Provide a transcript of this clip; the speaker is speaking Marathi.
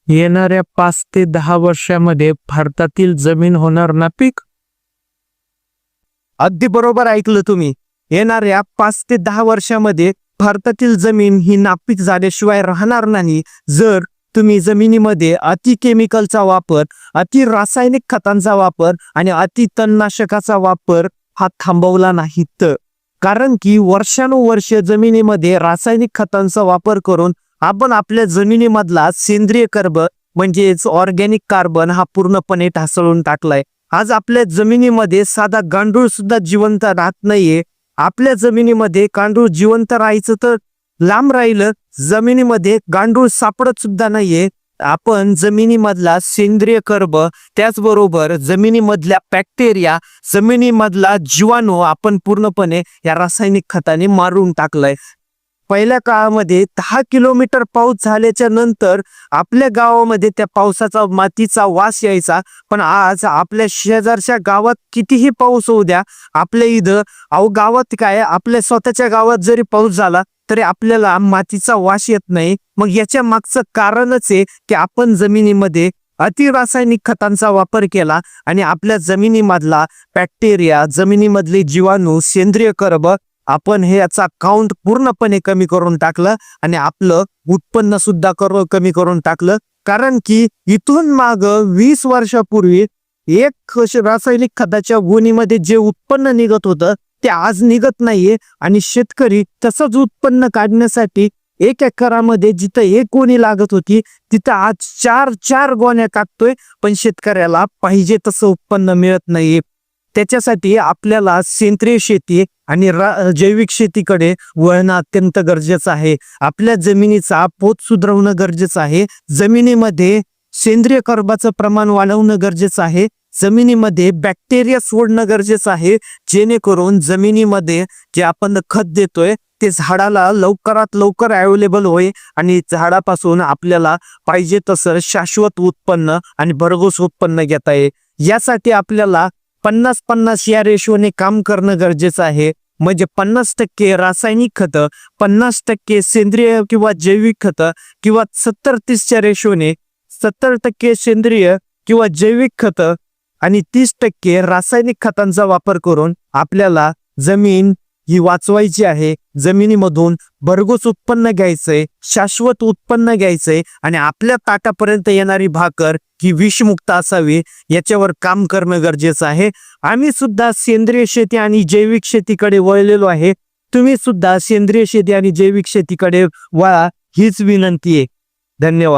येणाऱ्या 5 ते 10 वर्षामध्ये भारतातील जमीन होणार नापीक? अगदी बरोबर ऐकलं तुम्ही. येणाऱ्या 5 ते 10 वर्षामध्ये भारतातील जमीन ही नापीक झाल्याशिवाय राहणार नाही, जर तुम्ही जमिनीमध्ये अति केमिकलचा वापर, अति रासायनिक खतांचा वापर आणि अति तणनाशकाचा वापर हा थांबवला नाही तर. कारण की वर्षानुवर्ष जमिनीमध्ये रासायनिक खतांचा वापर करून आपण आपल्या जमिनीमधला सेंद्रिय कर्ब म्हणजेच ऑर्गॅनिक कार्बन हा पूर्णपणे ढासळून टाकलाय. आज आपल्या जमिनीमध्ये साधा गांडूळ सुद्धा जिवंत राहत नाहीये. आपल्या जमिनीमध्ये गांडूळ जिवंत राहायचं तर लांब राहिलं, जमिनीमध्ये गांडूळ सापडत सुद्धा नाहीये. आपण जमिनीमधला सेंद्रिय कर्ब, त्याचबरोबर जमिनीमधल्या बॅक्टेरिया, जमिनीमधला जीवाणू आपण पूर्णपणे या रासायनिक खताने मारून टाकलाय. पहिल्या काळामध्ये 10 किलोमीटर पाऊस झाल्याच्या नंतर आपल्या गावामध्ये त्या पावसाचा मातीचा वास यायचा, पण आज आपल्या शेजारच्या गावात कितीही पाऊस होऊ द्या, आपल्या इथं गावात काय, आपल्या स्वतःच्या गावात जरी पाऊस झाला तरी आपल्याला मातीचा वास येत नाही. मग याच्या मागचं कारणच आहे की आपण जमिनीमध्ये अति रासायनिक खतांचा वापर केला आणि आपल्या जमिनीमधला बॅक्टेरिया, जमिनीमधले जीवाणू, सेंद्रिय कर्ब आपण हे याचा काउंट पूर्णपणे कमी करून टाकलं आणि आपलं उत्पन्न सुद्धा कमी करून टाकलं. कारण की इथून माग 20 वर्षापूर्वी एक रासायनिक खताच्या गोणीमध्ये जे उत्पन्न निघत होतं ते आज निघत नाहीये आणि शेतकरी तसंच उत्पन्न काढण्यासाठी 1 एकरामध्ये जिथं 1 गोणी लागत होती तिथं आज 4 गोण्या टाकतोय, पण शेतकऱ्याला पाहिजे तसं उत्पन्न मिळत नाहीये. त्याच्यासाठी आपल्याला सेंद्रिय शेती आणि जैविक शेतीकडे वळणं अत्यंत गरजेचं आहे. आपल्या जमिनीचा पोत सुधारवणं गरजेचं आहे. जमिनीमध्ये सेंद्रिय कर्बाचं प्रमाण वाढवणं गरजेचं आहे. जमिनीमध्ये बॅक्टेरिया सोडणं गरजेचं आहे, जेणेकरून जमिनीमध्ये जे आपण खत देतोय ते झाडाला लवकरात लवकर अवेलेबल होईल आणि झाडापासून आपल्याला पाहिजे तसं शाश्वत उत्पन्न आणि भरघोस उत्पन्न घेता येईल. यासाठी आपल्याला 50-50 या रेशोने काम करणं गरजेचं आहे. म्हणजे 50% रासायनिक खतं, 50% सेंद्रिय किंवा जैविक खतं, किंवा 70-30च्या रेशोने 70% सेंद्रिय किंवा जैविक खतं आणि 30% रासायनिक खतांचा वापर करून आपल्याला जमीन ही वाचवायची आहे. जमिनीमधून भरघोस उत्पन्न घ्यायचंय, शाश्वत उत्पन्न घ्यायचंय आणि आपल्या ताटापर्यंत येणारी भाकर ही विषमुक्त असावी, याच्यावर काम करणं गरजेचं आहे. आम्ही सुद्धा सेंद्रिय शेती आणि जैविक शेतीकडे वळलेलो आहे. तुम्ही सुद्धा सेंद्रिय शेती आणि जैविक शेतीकडे वळा, हीच विनंती आहे. धन्यवाद.